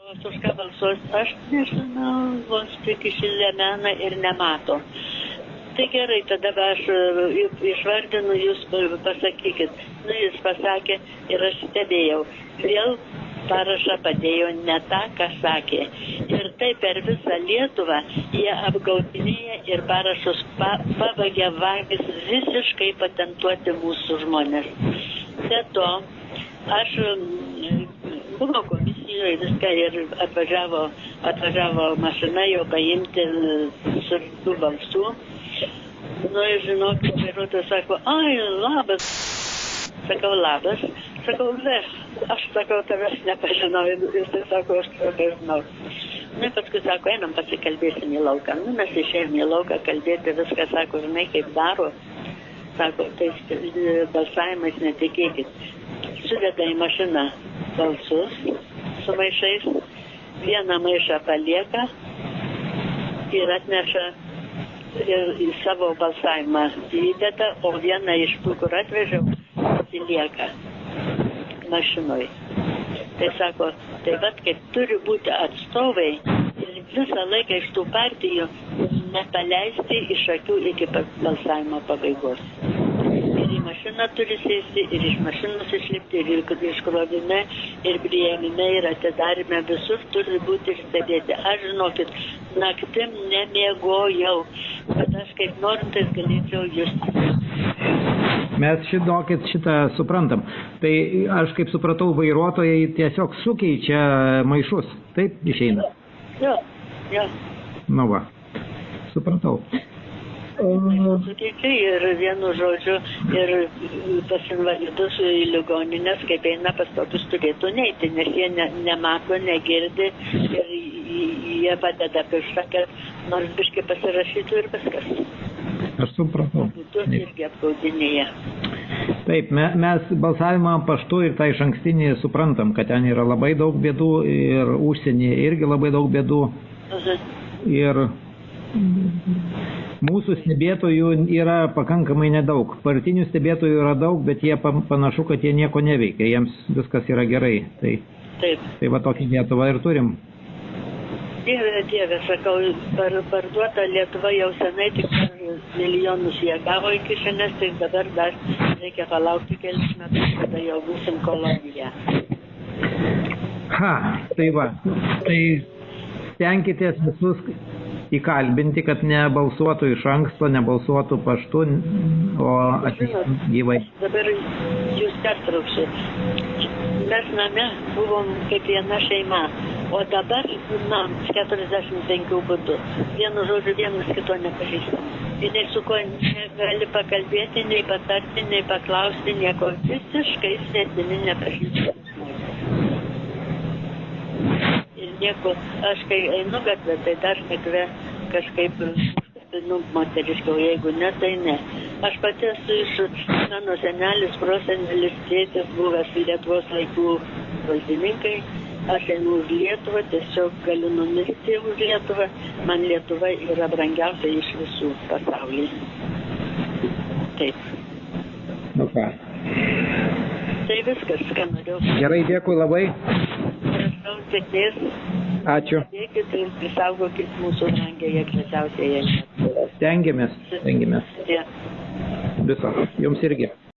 Už ką balsuos, aš nežinau, vos tik išlemena ir nemato. Tai gerai, tada aš išvardinu, jūs pasakykit. Jis pasakė ir aš stebėjau. Vėl parašą padėjo ne tą, ką sakė. Ir tai per visą Lietuvą jie apgaudinėja ir parašus pavagia vagys visiškai patentuoti mūsų žmonės. Be to, aš buvo komisijoje viską ir atvažiavo mašina jau paimti surinktų balsų. Nu, žinok, vairuotojas sako, ai, labas. Sakau, labas. Sakau, ne, aš sakau, tavęs nepažinau. Jis tai sako, aš tavęs žinau. Nu, paskui sako, einam pasikalbėsim į lauką. Nu, mes išėjom į lauką kalbėti, viską sako, žinai, kaip daro. Sako, tai balsavimais netikėkit. Sudeda į mašiną balsus su maišais, vieną maišą palieka ir atneša ir į savo balsavimą įdeda, o vieną iš tų, kur atvežiau, atsilieka mašinoj. Tai sako, tai vat kaip turi būti atstovai ir visą laiką iš tų partijų nepaleisti iš akių iki balsavimo pabaigos. Ir į mašiną turi sėsti, ir iš mašinos išlipti, ir iškrovime, ir priėmime, ir atidarime, visur turi būti stebėti. Aš, žinokit, naktim nemiegojau, bet aš kaip norintis galėčiau justi. Mes šitą suprantam. Tai aš kaip supratau, vairuotojai tiesiog sukeičia maišus. Taip išeina? Jo. Nu va, supratau. Sukeičia ir vienu žodžiu, ir pas invalidus į ligoninės, kaip eina pas tokius turėtų neiti, nes jie nemato, negirdi ir jie padeda pirštą, kad nors biškai pasirašytų ir viskas. Aš supratau. Kitus irgi apgaudinėja. Taip, mes balsavimą paštu ir tą išankstinį suprantam, kad ten yra labai daug bėdų ir užsienyje irgi labai daug bėdų. Ir mūsų stebėtojų yra pakankamai nedaug. Partinių stebėtojų yra daug, bet jie panašu, kad jie nieko neveikia. Jiems viskas yra gerai. Tai va tokį Lietuvą ir turim. Dieve, sakau, parduota Lietuva jau senai, tik milijonus jie gavo iki šiandien, tai dabar dar reikia palaukti kelis metus, kada jau būsim kolonija. Tai va, tai stenkitės visus įkalbinti, kad nebalsuotų iš anksto, nebalsuotų paštu, o atvyktų gyvai. Dabar jūs pertrauksiu. Mes name buvom kaip viena šeima, o dabar 45 būdų. Vienu žodžiu, vienas kito nepažįstam. Ir nei su kuo negali pakalbėti, nei patarti, nei paklausti, nieko. Visiškai svetimi nepažįstam. Ir nieko, aš kai einu gatvę, tai dar gatvę kažkaip moteriškiau, jeigu ne, tai ne. Aš pati esu iš mano senelis, prosenelis, tėtis, buvęs Lietuvos laikų valdininkai. Aš einu už Lietuvą, tiesiog galiu numirti už Lietuvą. Man Lietuva yra brangiausia iš visų pasaulyje. Taip. Nu ką. Tai viskas, ką norėjau. Gerai, dėkui labai. Prašau, sėkmės. Ačiū. Dėkit ir saugokit mūsų brangiąją gražiausiąją. Stengiamės. Viso. Jums irgi.